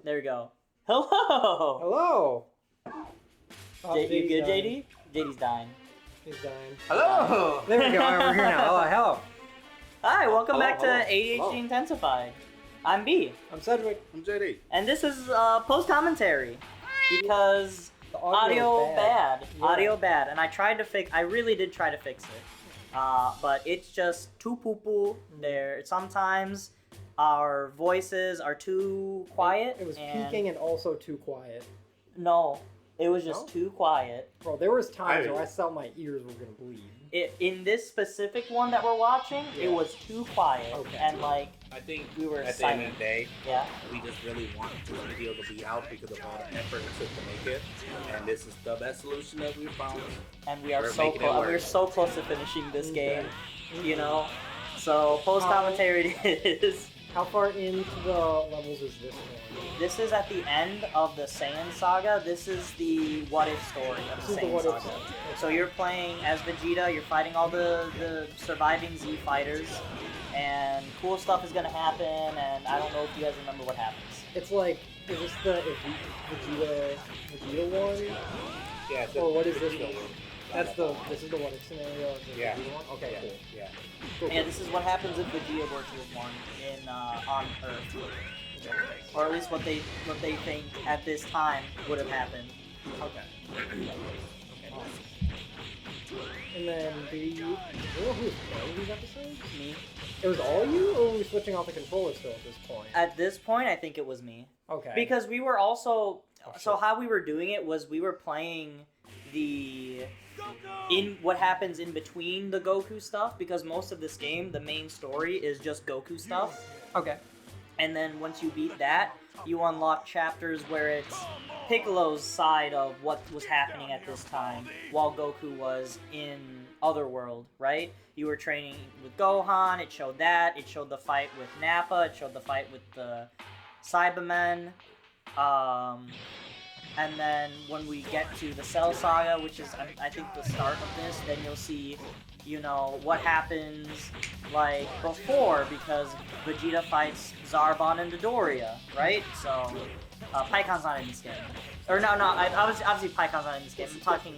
There we go. Hello! Hello! Oh, You good, dying. JD? JD's dying. He's dying. Hello! There we go, we're here now. Hello. Hi, welcome Hello, back to hello, ADHD hello. Intensified. I'm B, I'm Cedric. I'm JD. and this is post-commentary, because The audio is bad. Yeah. Audio bad, and I really did try to fix it. But it's just too poo-poo there. Sometimes our voices are too quiet. It was and peaking and also too quiet. No, it was just No? too quiet. Bro, there was times I- where I felt my ears were gonna bleed. In this specific one that we're watching, Yeah. it was too quiet. Okay. And like, I think We were at the end of silent. the day, yeah. we just really want this video to be out because of all the effort it took to make it. And this is the best solution that we found. And we are We're so making it close. work. We're so close to finishing this game, Okay. you know. So post commentary it is. How far into the levels is this one? This is at the end of the Saiyan saga. This is the what if story of This the is the Saiyan what if saga. story. So you're playing as Vegeta. You're fighting all the surviving Z fighters, and cool stuff is gonna happen. And I don't know if you guys remember what happens. It's like, is this the Vegeta one? Yeah. Or what is this video one? work. This is the what if scenario of the Yeah. Vegeta one? Okay, Yeah. cool. Yeah. Cool, Yeah, this is what happens if Vegeta were to have won in on Earth, or at least what they think at this time would have happened. Okay. And then, do you know who was playing these episodes? Me. It was all you, or were we switching off the controller still at this point? At this point, I think it was me. Okay. Because we were also Oh, so shit. how we were doing it was we were playing the in what happens in between the Goku stuff, because most of this game, the main story is just Goku stuff. Okay. And then once you beat that, you unlock chapters where it's Piccolo's side of what was happening at this time while Goku was in Otherworld, right? You were training with Gohan, it showed that, it showed the fight with Nappa, it showed the fight with the Cybermen. And then when we get to the Cell Saga, which is I think the start of this, then you'll see, you know, what happens like before, because Vegeta fights Zarbon and Dodoria, right? So Paikon's not in this game. Or no, obviously Paikon's not in this game. I'm talking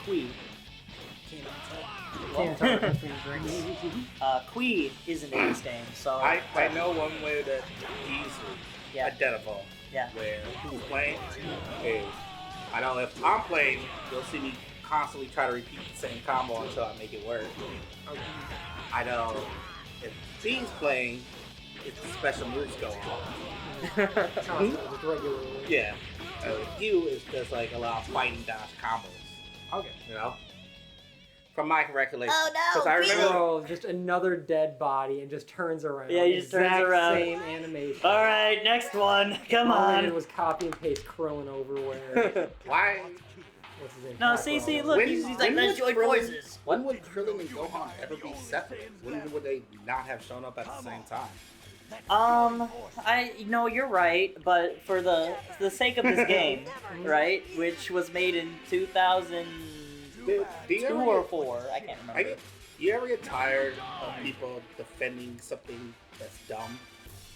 Kui. Can't tell the difference between drinks. Kui isn't in this game, so I know one way that easily yeah, identical yeah. where who's playing is, I know if I'm playing, you'll see me constantly try to repeat the same combo until I make it work. I know if B's playing, it's the special moves go on. Just regularly. Yeah. You is just like a lot of fighting dodge combos, Okay. you know? From my recollection. Oh, no, Because I remember. Bro, just another dead body and just turns around. Yeah, he just turns Exact around. Same animation. All right, next one. Come All I on. did was copy and paste Krillin over where. Why? What's his name? No, Fat see, Krillin. look, When- he's like, when let's would join Krillin- forces. When would Krillin and Gohan ever be separate? When would they not have shown up at the same time? You're right, but for the sake of this game, right, which was made in 2002 Do you ever or get- 4, I can't I remember. get, you ever get tired of people defending something that's dumb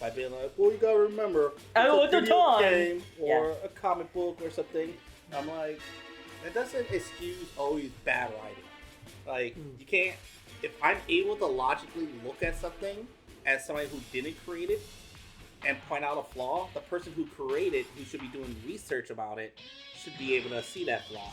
by being like, well, you gotta remember, Oh, it's at a the video time. game or a comic book or something. I'm like, that doesn't excuse always bad writing. Like, you can't, if I'm able to logically look at something as somebody who didn't create it and point out a flaw, the person who created, who should be doing research about it, should be able to see that flaw.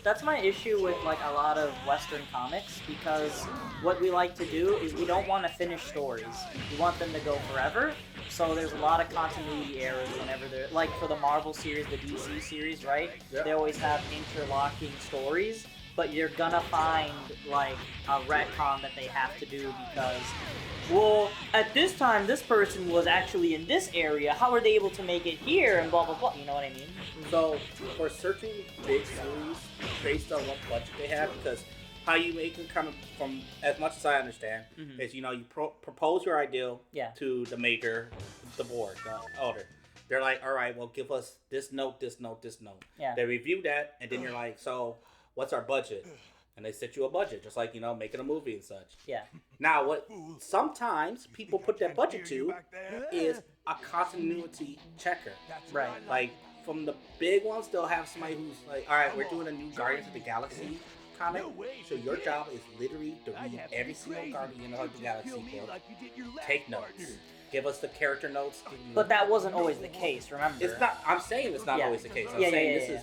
That's my issue with like a lot of Western comics, because what we like to do is we don't want to finish stories. We want them to go forever. So there's a lot of continuity errors whenever they're like for the Marvel series, the DC series, right? Yeah. They always have interlocking stories, but you're gonna find like a retcon that they have to do because, well, at this time this person was actually in this area. How are they able to make it here? And blah blah blah. You know what I mean? So, for searching big series based on what budget they have, because how you make them come from, as much as I understand, Mhm. is, you know, you propose your ideal Yeah. to the maker, the board, the elder. They're like, all right, well, give us this note, this note, this note. Yeah. They review that, and then you're like, so, what's our budget? and they set you a budget, just like making a movie and such. Yeah. Now, what sometimes people put their budget to is a continuity checker. Right. Like from the big ones, they'll have somebody who's like, all right, we're doing a new Guardians of the Galaxy comic, so your job is literally to read every single Guardian of the Galaxy book, take notes, give us the character notes. But that wasn't always the case, remember? It's not. I'm saying it's not always the case. I'm saying this is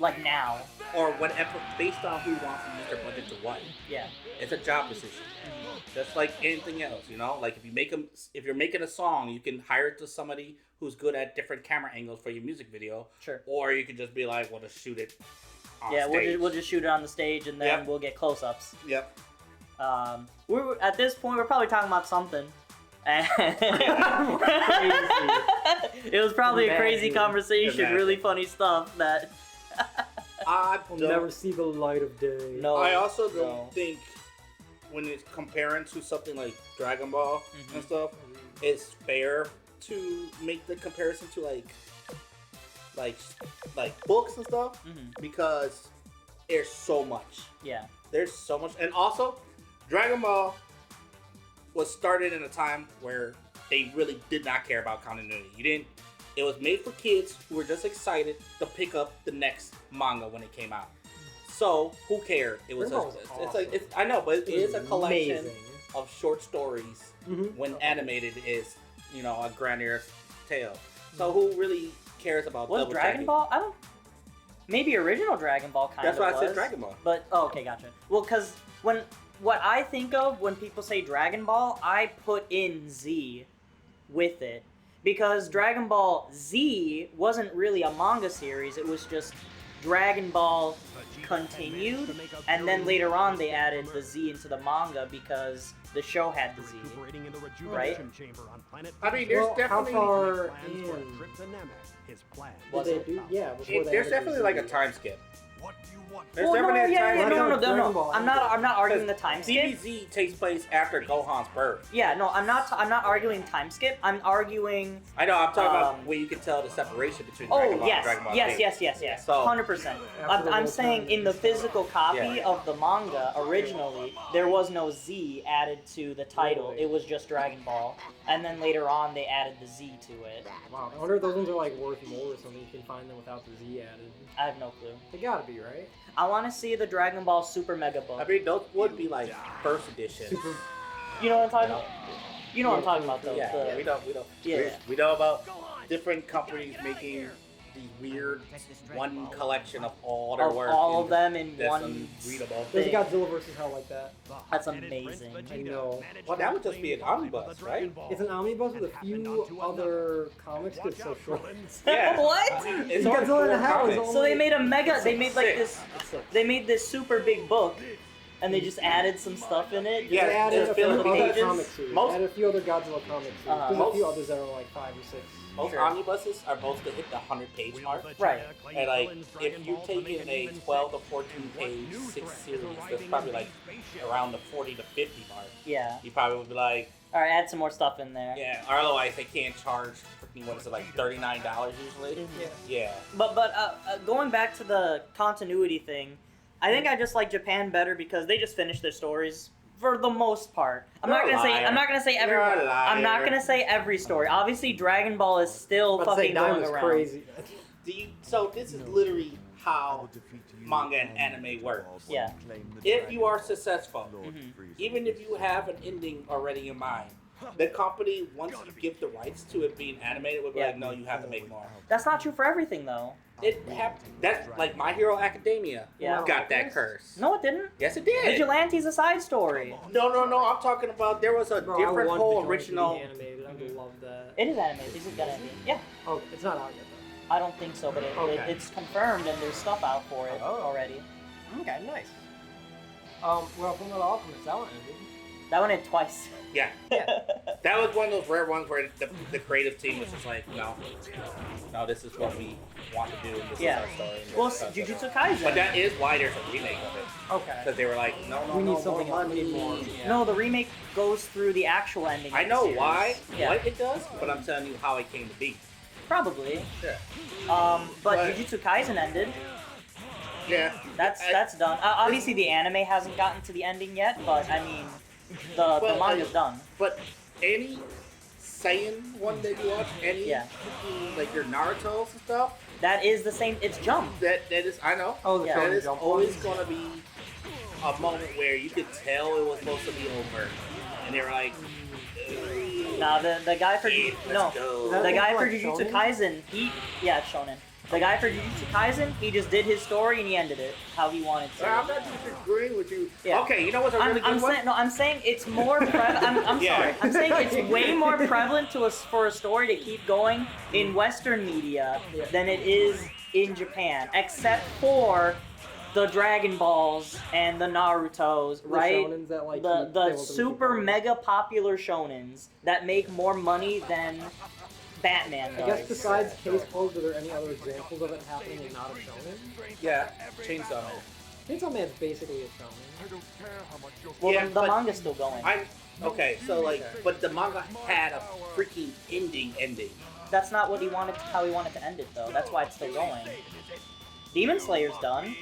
like now. or whatever, based on who wants to use their budget to what. Yeah. It's a job decision. Just like anything else, Like if you're making a song, you can hire it to somebody who's good at different camera angles for your music video. Sure. Or you can just be like, well, just shoot it on Yeah, stage. we'll just shoot it on the stage and then we'll get close-ups. Yep. At this point, we're probably talking about something. It was probably a crazy conversation, Imagine. really funny stuff that... Will never see the light of day. No. I also don't think when it's comparing to something like Dragon Ball and stuff, it's fair to make the comparison to like books and stuff because there's so much. Yeah. There's so much, and also Dragon Ball was started in a time where they really did not care about continuity. It was made for kids who were just excited to pick up the next manga when it came out. So who cared? It was I know, but it is a collection of short stories when animated is a grandiose tale. So who really cares about Was double Dragon checking? Ball? I don't... Maybe original Dragon Ball kind of That's why was. I said Dragon Ball. But, okay, gotcha. Well, because what I think of when people say Dragon Ball, I put in Z with it. Because Dragon Ball Z wasn't really a manga series, it was just Dragon Ball continued, and then later on they added the Z into the manga because the show had the Z, right? I mean, there's definitely how far in Was did it? they do? Yeah, before they there's added definitely the like a Z. time skip. There's Well, no, definitely a time skip. no. Dragon Ball. I'm not arguing the time skip. DBZ takes place after Gohan's birth. Yeah, no, I'm not arguing time skip. I'm arguing. I know. I'm talking about where you can tell the separation between Dragon Ball and Dragon Ball Z. Yes. So- 100%. I'm saying in the physical copy of the manga originally, there was no Z added to the title. It was just Dragon Ball, and then later on they added the Z to it. Wow, I wonder if those ones are like worth more or something. You can find them without the Z added. I have no clue. They gotta be, right? I want to see the Dragon Ball Super Mega book. I mean, those would be like first edition. You know what I'm talking about? You know what I'm talking about, though. Yeah, we don't. Yeah. We know about different companies making these weird one collection of all their work. All of them in that's one. unreadable. There's a Godzilla versus Hell like that. That's amazing. I know. Well, that would just be an omnibus, right? It's an omnibus with a few other comics, but it's so short. Yeah. What? It's Godzilla only in 4 the Hell is comics. So they made a mega. They made like Six. this. They made this super big book, and they just added some stuff in it. Yeah, They added it's a few filled with other pages. comic series. Most- Added a few other Godzilla comic series. There's a few others that are like 5 or 6. Most Sure. omnibuses are both to hit the 100-page mark. Right. And like, if you take in a 12 to 14 page 6 series, that's probably like around the 40 to 50 mark. Yeah. You probably would be like, All right, add some more stuff in there. yeah. Or otherwise, they can't charge freaking what is it, like $39 usually? Yeah. But going back to the continuity thing, I think I just like Japan better because they just finish their stories for the most part. I'm not gonna say every. You're a liar. I'm not gonna say every story. Obviously, Dragon Ball is still fucking going around. Crazy. So this is literally how manga and anime works. Yeah. If you are successful, even if you have an ending already in mind, the company, once you give the rights to it being animated, will be like, no, you have to make more. That's not true for everything, though. That's like My Hero Academia. Yeah. Got that curse. No, it didn't. Yes, it did. Vigilante's a side story. No. I'm talking about there was a different whole original. Animated. I would love that. It is animated. Is it gonna be? Yeah. Oh, it's not out yet though. I don't think so, but it's confirmed and there's stuff out for it already. Okay, nice. Well, from the Ultimate, that one ended. That one hit twice. Yeah. That was one of those rare ones where the creative team was just like, no, this is what we want to do. And this is our story. And Well, this is our Jujutsu story. Kaisen. But that is why there's a remake of it. Okay. Because they were like, no, We need more something else. money. We need more. No, the remake goes through the actual ending. I of the know series. why, Yeah. what it does, but I'm telling you how it came to be. Probably. Sure. But But- Jujutsu Kaisen ended. Yeah. That's done. Obviously, the anime hasn't gotten to the ending yet, but I mean, the manga's done. But any Saiyan one that you watch, any Yeah. like your Naruto's and stuff, That is the same. It's Jump. that is, I know. Oh, the Yeah. That Shonen is Jump always ones? gonna be a moment where you could tell it was supposed to be over, and they were like, Nah, the guy for "Yeah, no, let's go." That- the guy like for Jujutsu shonen? Kaisen, yeah, it's shonen. The guy for Jujutsu Kaisen, he just did his story and he ended it how he wanted to. I'm not disagreeing with you. Yeah. Okay, you know what's a really good one? I'm saying it's more prevalent. I'm Yeah. sorry. I'm saying it's way more prevalent for a story to keep going in Western media Yeah. than it is in Japan, except for the Dragon Balls and the Narutos, The right? shonens that, like, the keep- they want them to super keep going. mega popular shonens that make more money than Batman I does. guess besides Case Closed, are there any other examples of it happening and not a shonen? Yeah, Chainsaw Man. Chainsaw Man's basically a shonen. Well, Yeah, the but manga's still going. Okay, so like, but the manga had a freaking ending. That's not what how he wanted to end it though. That's why it's still going. Demon Slayer's done.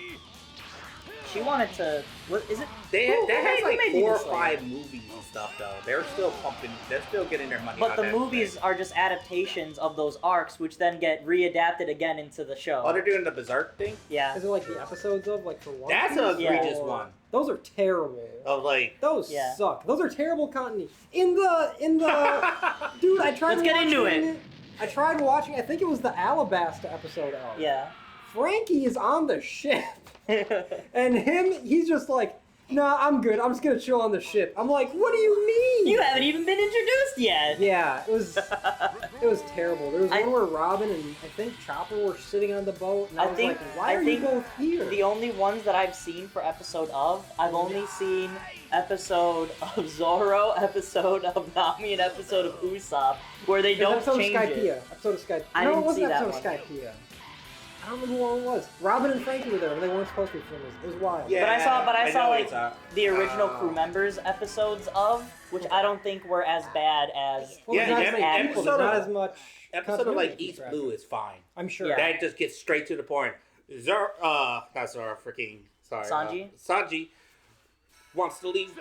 She wanted to. What is it? That has who like made 4 Demon or Slayer? 5 movies and stuff though. They're still pumping. They're still getting their money. But out the that movies thing. are just adaptations of those arcs, which then get readapted again into the show. Oh, they're doing the Berserk thing. Yeah. Is it like the episodes of, like, for one? That's an egregious one. Those are terrible. Of like. Those Yeah. suck. Those are terrible continuity. In the dude, I tried. Let's get into watching it. I tried watching. I think it was the Alabasta episode of. Yeah. Frankie is on the ship, and he's just like, nah, I'm good. I'm just gonna chill on the ship. I'm like, what do you mean? You haven't even been introduced yet. Yeah, it was terrible. There was one where Robin and I think Chopper were sitting on the boat, and I was like, why are you both here? The only ones that I've seen for episode of, I've only seen episode of Zoro, episode of Nami, and episode of Usopp, where they There's don't episode change of it. Skypiea. Episode of Skypiea. I No, didn't it wasn't see that episode one. of Skypiea. I don't remember what it was. Robin and Frankie were there, and they weren't supposed to be filming. It was wild. Yeah. But I saw I know like it's a- the original crew members episodes of, which I don't think were as bad as Well, Yeah, there's not yeah, as many people. episode There's not of- as much. Episode of like continuity to East keep track Blue of. is fine. I'm sure. Yeah. That just gets straight to the point. Not Zoro, freaking sorry. Sanji? Sanji wants to leave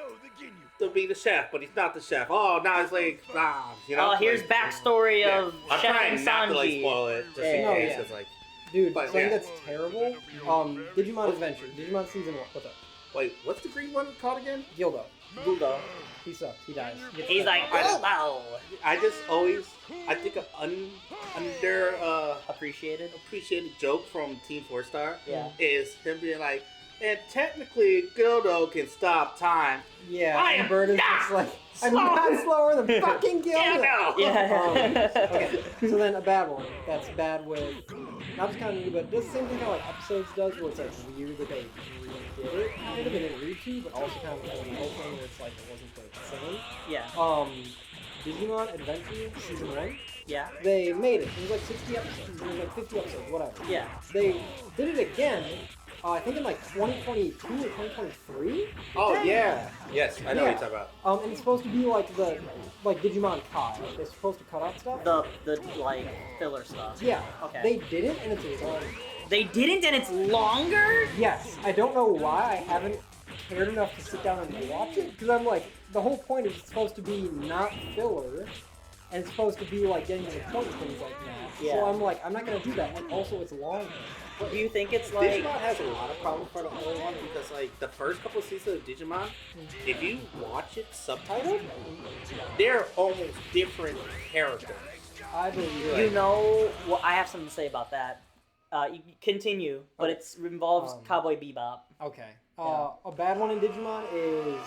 to be the chef, but he's not the chef. Oh, now it's like, you know. Oh, here's like, backstory yeah. of I'm Chef trying and not to like Sanji. spoil it, just Yeah, in yeah, case. yeah. It's like, Dude, But, something yeah. that's terrible. Digimon Adventure. Digimon Season 1. What's up? wait, what's the green one called again? Gildo. Google. He sucks. He dies. He gets He's stuck. like, I- wow. I just always, I think an under Appreciated. appreciated joke from Team 4 Star Yeah. is him being like, and technically Gildo can stop time. Yeah, I and am Bird is not just like, I'm slow. not slower than fucking Gildo. no. Yeah. Okay, so then a bad one. That's bad with not just continuity, but it does the same thing how like episodes does, where it's like weird that they redid it, kind of, and didn't need to, but also kind of like a whole thing where it's like it wasn't the same. Yeah. Digimon Adventure Season 1, Yeah. they made it. It was like 60 episodes. It was like 50 episodes, whatever. Yeah. They did it again, I think in like 2022 or 2023. Oh yeah. Yes, I know what Yeah. you're talking about. And it's supposed to be like like Digimon Kai. Like they're supposed to cut out stuff. The like filler stuff. Yeah. Okay. They didn't, and it's long. They didn't, and it's longer. Yes. I don't know why I haven't cared enough to sit down and watch it, because I'm like, the whole point is it's supposed to be not filler, and it's supposed to be like getting to the point and things like that. Yeah. So I'm like, I'm not gonna do that. And also, it's long. Do you think it's like? Digimon has a lot of problems for the whole one because like the first couple of seasons of Digimon, if you watch it subtitled, they're almost different characters. I believe it. You know, well, I have something to say about that. You continue, but Okay. it involves Cowboy Bebop. Okay. Yeah. A bad one in Digimon is,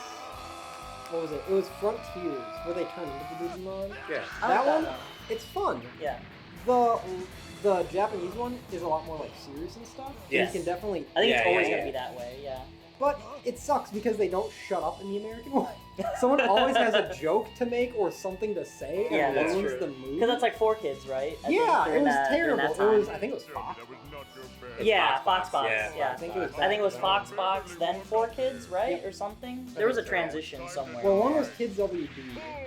what was it? It was Frontiers, where they turn into Digimon. Yeah. I That like one, it's fun. Yeah. The Japanese one is a lot more like serious and stuff. So Yes. you can definitely. I think Yeah, it's always yeah, gonna yeah. be that way. Yeah. But it sucks because they don't shut up in the American one. Someone always has a joke to make or something to say, and Yeah, that's ruins true. the mood. Because that's like 4Kids, right? I think Yeah, during it was that- during terrible. that It time. was. I think it was Fox. Yeah, Fox Fox. Yeah, Yeah. I think it was. I think it was Fox, then 4Kids, right, Yep. or something. There was a transition somewhere. Well, one was Kids WB.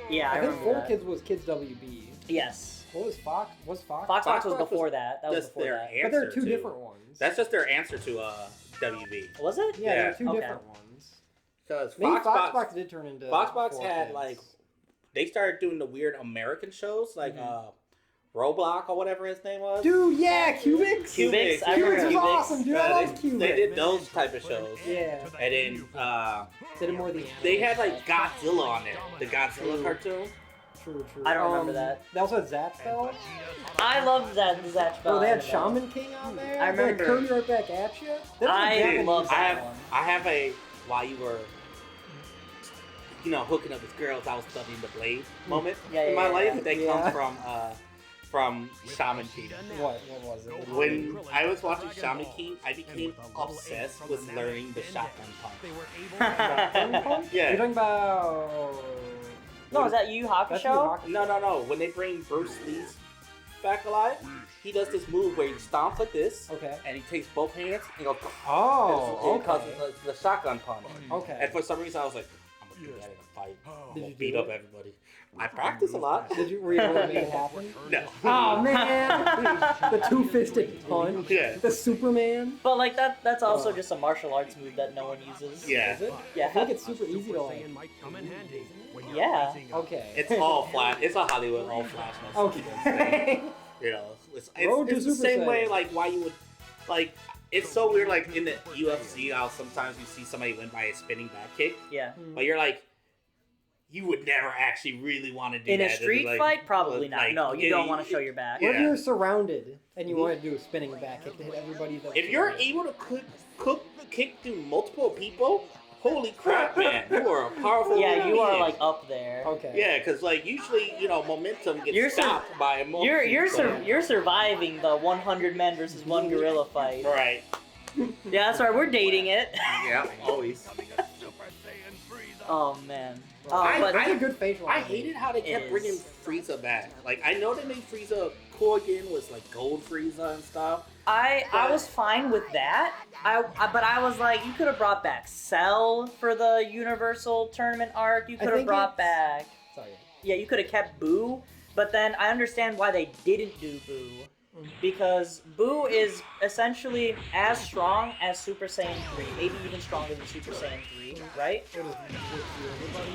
Yeah, I I think remember Four that. Kids was Kids WB. Yes. What was Fox? Was Fox? Fox was Fox before was that. That was Just before their that. answer But there are two to, different ones. That's just their answer to WB. Was it? Yeah, there Yeah. are two Okay. different ones. Because Maybe Foxbox, Foxbox did turn into. Foxbox four had kids. like they started doing the weird American shows like Roblox or whatever his name was. Dude, yeah, Cubics. Cubics, I remember Cubics was Cubics. awesome, dude. I love Cubics. They did those type of shows. Yeah. And then They did more of the. they had like Godzilla on there, the Godzilla cartoon. True. I don't remember that. They also had Zatch though. I loved that Zatch Bell. Oh, they had Shaman King on there. I They had remember. Kirby right back at you. They don't I have Japanese love I that have one. I have a while you were hooking up with girls, I was studying the blade moment Yeah, in my yeah, life yeah. that Yeah. comes from Shaman King. What was it? When I was watching Shaman King, I became obsessed with learning the shotgun punch. You're Yeah. talking about. No, is that Yu Yu That's Yu Hakusho? Yu No. When they bring Bruce Lee's back alive, he does this move where he stomps like this, Okay. and he takes both hands and goes. Oh, It causes okay. the shotgun punch. Okay. And for some reason, I was like, I'm gonna do that in a fight. I'm Did gonna you beat do up it? everybody. I practice a lot. Were you able to make it happen? No. Oh man! The two-fisted punch. Yeah. The Superman. But like that's also just a martial arts move that no one uses. Yeah. Is it? Yeah. I think it's super easy to like. Yeah. Okay. It's all flat. It's a Hollywood all flashness. Okay. You know, Road to it's the Super same Saiyan. way like why you would like. It's so weird like in the UFC how sometimes you see somebody win by a spinning back kick, Yeah. but you're like. You would never actually really want to do In that. a It'd be street like- fight, probably not. like, No, you don't want to show your back. Yeah. What if you're surrounded and you want to do a spinning back kick to hit everybody? That's If you're able to kick through multiple people, holy crap, man! You are a powerful. Yeah, human you are being. like up there. Okay. Yeah, because like usually momentum gets You're sur- stopped by a multitude. You're surviving the 100 men versus one gorilla fight. Right. Yeah, that's right. We're dating it. Yeah, always. Oh man. I- That's a good facial. I hated how they It kept is. bringing Frieza back. Like I know they made Frieza cool again with like gold Frieza and stuff. I was fine with that. But I was like, you could have brought back Cell for the Universal Tournament arc. You could have think brought it's- back. Sorry. Yeah, you could have kept Boo. But then I understand why they didn't do Boo. Because Boo is essentially as strong as Super Saiyan 3, maybe even stronger than Super Saiyan 3, right?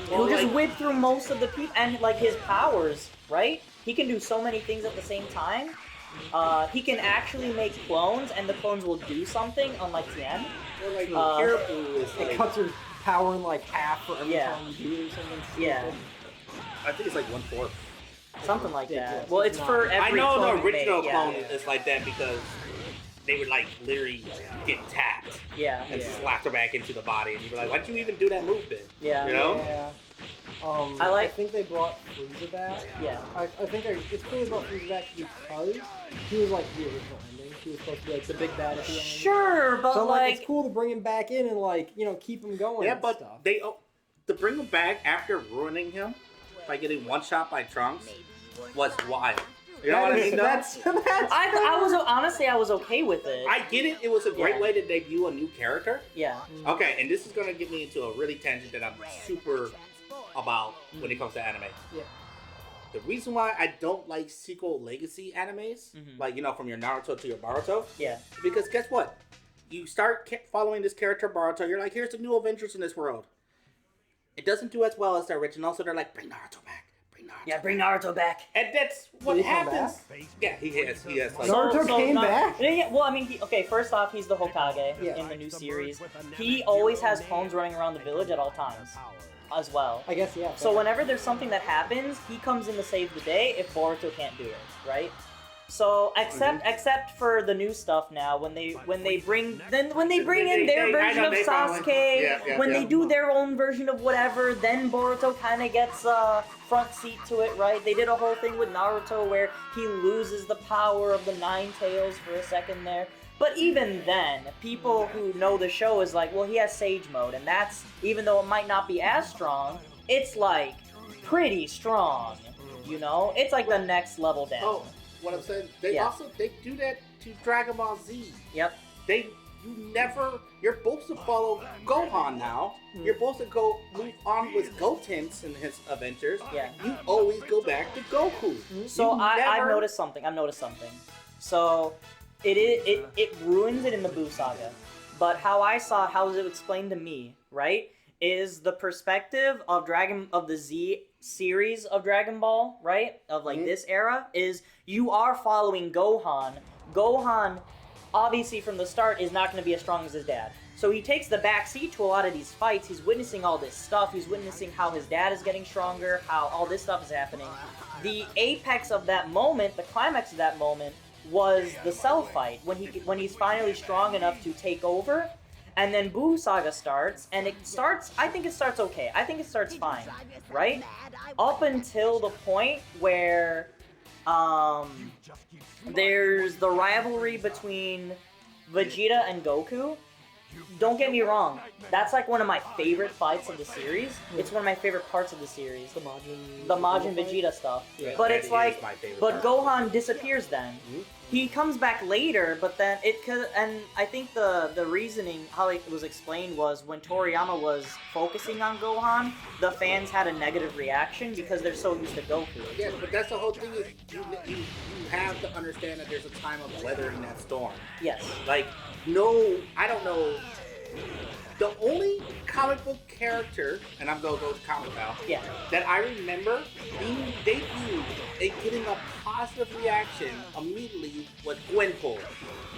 He'll just like- whip through most of the people, and like his powers, right? He can do so many things at the same time. He can actually make clones, and the clones will do something, unlike Tien. Or like Uh, Pure Boo is It like cuts your power in like half for every Yeah. time you do something. Yeah. stupid. I think it's like 1/4. Something like that. Ridiculous. Well, it's for I every know clone the you original make, clone yeah. is like that because they would like literally get tapped Yeah, and yeah. slapped her back into the body, and you'd be like, "Why'd you even do that move then?" Yeah. You know? Yeah. I think they brought Frieza back. Yeah. I think it's cool they brought Frieza back because he was like the original ending. He was supposed to be like the big bad at the end. Sure, but So like, like, it's cool to bring him back in and like keep him going. Yeah, and but stuff. they to bring him back after ruining him by getting one shot by Trunks was wild. You know what I mean? though? That's I was honestly I was okay with it. I get it. It was a great Yeah. way to debut a new character. Yeah. Okay, and this is gonna get me into a really tangent that I'm super about when it comes to anime. Yeah. The reason why I don't like sequel legacy animes, Mhm. like from your Naruto to your Boruto, Yeah. because guess what? You start following this character Boruto, you're like, here's the new Avengers in this world. It doesn't do as well as the original, so they're like, bring Naruto back, bring Naruto. Yeah, bring Naruto back. And that's what Did he come happens. Yeah, he has. Like, Naruto came back? Yeah, well, I mean, okay, first off, he's the Hokage Yeah. in the new series. He always has clones running around the village at all times, as well. I guess yeah. So whenever there's something that happens, he comes in to save the day if Boruto can't do it, right? So except for the new stuff now, when they bring in their version of Sasuke, when they do their own version of whatever, then Boruto kind of gets a front seat to it, right? They did a whole thing with Naruto where he loses the power of the Nine Tails for a second there. But even then, people who know the show is like, well, he has Sage Mode, and that's, even though it might not be as strong, it's like pretty strong, you know? It's like the next level down. oh, what I'm saying, they do that to Dragon Ball Z. Yep. You're supposed to follow Gohan now. You're supposed to move on with Gotenks in his adventures. Yeah. You always go back to Goku. So You I've never- noticed something. So it ruins it in the Buu saga but how I saw it, how was it explained to me, right? Is the perspective of the Z series of Dragon Ball, right? Of like this era, is you are following Gohan. Gohan, obviously from the start, is not going to be as strong as his dad. So he takes the back seat to a lot of these fights. He's witnessing all this stuff. He's witnessing how his dad is getting stronger, how all this stuff is happening. The apex of that moment, the climax of that moment, was the Cell fight when he's finally strong enough to take over. And then Buu Saga starts, and I think it starts okay. I think it starts fine, right? Up until the point where, there's the rivalry between Vegeta and Goku. Don't get me wrong, that's like one of my favorite fights of the series. It's one of my favorite parts of the series. The Majin Vegeta stuff. Yeah, but that it's like, is my favorite but part. Gohan disappears then. He comes back later, but then and I think the reasoning, how it was explained was when Toriyama was focusing on Gohan, the fans had a negative reaction because they're so used to Goku. Yeah, but that's the whole thing is you have to understand that there's a time of weathering that storm. Yes. Like, no, I don't know. The only comic book character, and I'm gonna go to comic now, Yeah. that I remember being debuted and getting a positive reaction immediately was Gwenpool.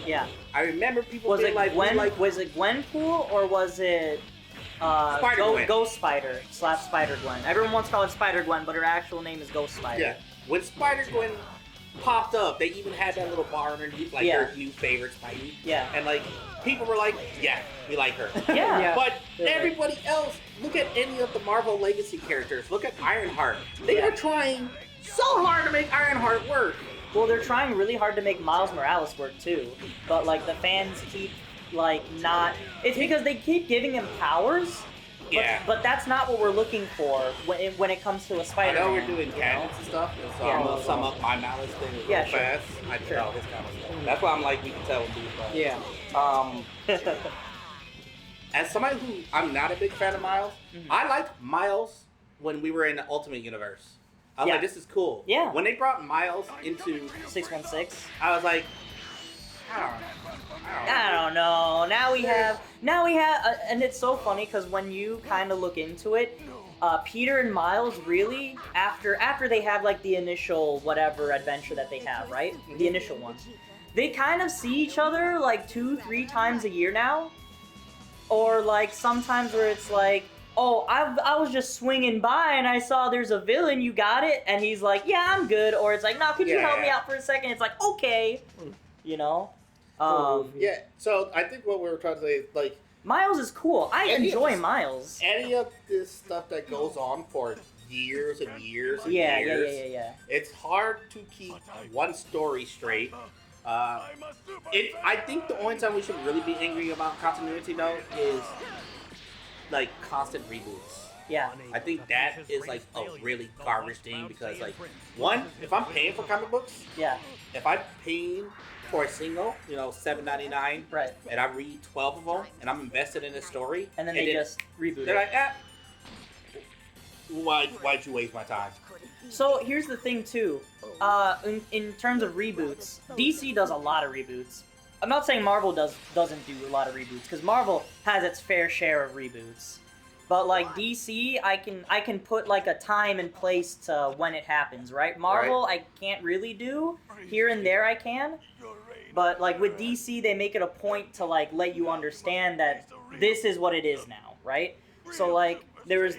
Yeah. I remember people Was being it like, was it Gwenpool or was it Spider-Gwen. Ghost Spider / Spider-Gwen? Everyone wants to call it Spider-Gwen, but her actual name is Ghost Spider. yeah, when Spider-Gwen popped up, they even had that little bar underneath, like Yeah. their new favorite Spidey. Yeah. And like, people were like, yeah, we like her. Yeah. Yeah. But Yeah. everybody else, look at any of the Marvel Legacy characters. Look at Ironheart. They Yeah. are trying so hard to make Ironheart work. Well, they're trying really hard to make Miles Morales work too, but like the fans keep like not. It's because they keep giving him powers. But, Yeah. but that's not what we're looking for when it comes to a I Spider-Man. know we're doing you know? canons and stuff, and so Yeah. I'm gonna sum up my Malice thing real Yeah, sure. fast. I know his kind of stuff. That's why I'm like, we can tell him these. Yeah. As somebody who I'm not a big fan of Miles, I liked Miles when we were in the Ultimate Universe. I was Yeah. like, this is cool. Yeah. When they brought Miles into, 616. I was like, I don't know. I don't know. Now we have, and it's so funny because when you kind of look into it, Peter and Miles really, after they have like the initial whatever adventure that they have, right? The initial one, they kind of see each other like 2-3 times a year now, or like sometimes where it's like, oh, I was just swinging by and I saw there's a villain, you got it, and he's like, yeah, I'm good, or it's like, no, could you help me out for a second? It's like, okay, you know. Yeah, so I think what we were trying to say is, like, Miles is cool. I Any of enjoy this- Miles. any of this stuff that goes on for years and years and Yeah, years, yeah. it's hard to keep one story straight. I think the only time we should really be angry about continuity, though, is, like, constant reboots. Yeah. I think that is, like, a really garbage thing because, like, one, if I'm paying for comic books, Yeah. if I'm paying for a single, $7.99, Right. and I read 12 of them, and I'm invested in the story, And then they just reboot they're it. like, why'd you waste my time? So here's the thing too. In terms of reboots, DC does a lot of reboots. I'm not saying Marvel doesn't do a lot of reboots because Marvel has its fair share of reboots. But like DC, I can put like a time and place to when it happens, right? Marvel, I can't really do. Here and there I can. But like with DC, they make it a point to like let you understand that this is what it is now, right? So like there's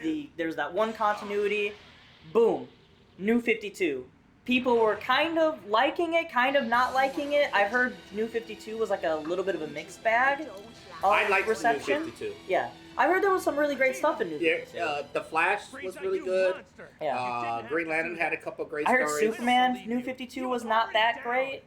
that one continuity, boom, New 52. People were kind of liking it, kind of not liking it. I heard New 52 was like a little bit of a mixed bag of I like reception. New 52. Yeah, I heard there was some really great stuff in New 52. Yeah, The Flash was really good. Yeah. Green Lantern had a couple of great I heard stories. Superman New 52 was not that great.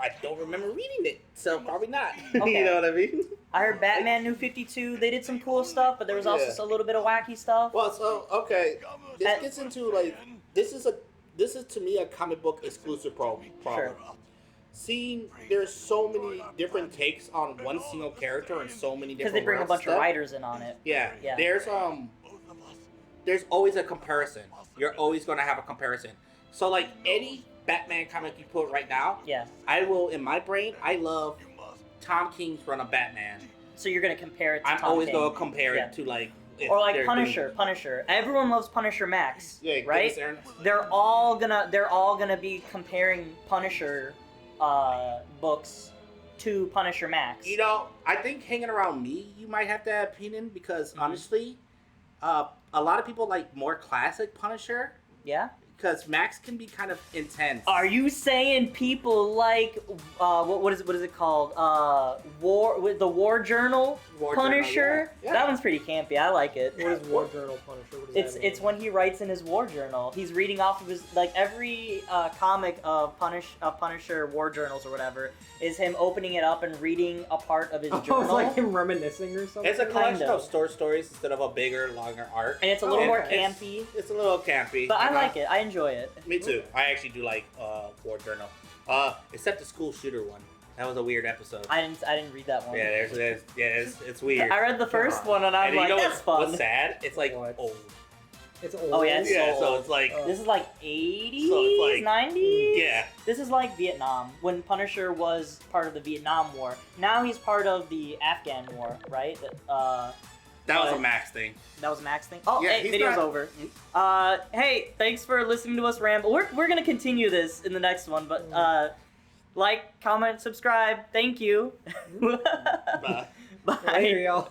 I don't remember reading it, so probably not. Okay. You know what I mean? I heard Batman New 52. They did some cool stuff, but there was also a little bit of wacky stuff. Well, so okay, this gets into like this is to me a comic book exclusive problem. Sure. Seeing there's so many different takes on one single character and so many Because different they bring a worlds bunch and of stuff. writers in on it. Yeah. Yeah. There's always a comparison. You're always gonna have a comparison. So like any Batman comic you put right now, Yeah. I will in my brain I love Tom King's run of Batman, So you're gonna compare it to I'm Tom always King. gonna compare Yeah. it to like. if Or like they're Punisher. Punisher. Everyone loves Punisher Max, doing- yeah, right? They're all gonna be comparing Punisher books to Punisher Max. You know, I think hanging around me, you might have that opinion because honestly, a lot of people like more classic Punisher Yeah. because Max can be kind of intense. Are you saying people like what is it called? The War Journal War Journal, Punisher? yeah. That one's pretty campy. I like it. What is War Journal Punisher? What does that mean? It's when he writes in his war journal. He's reading off of his like every comic of Punisher war journals or whatever is him opening it up and reading a part of his Oh, journal. it's like him reminiscing or something? It's a collection Kind of. of short stories instead of a bigger, longer arc. And it's a little more It's- campy. It's a little campy. But I like it. I enjoy it. Me too. I actually do like War Journal. Except the school shooter one. That was a weird episode. I didn't read that one. Yeah, it's weird. I read the first one and I'm And like, you know that's fun. what's sad? It's like What? old. It's old. Oh, yeah, it's Yeah, so old. it's like This is like 80s, So it's like- 90s? yeah. This is like Vietnam, when Punisher was part of the Vietnam War. Now he's part of the Afghan War, right? That was a Max thing. That was a Max thing? Oh, Yeah, hey, he's video's not- over. Hey, thanks for listening to us ramble. We're gonna continue this in the next one, but like, comment, subscribe. Thank you. Bye. Bye. Later, y'all.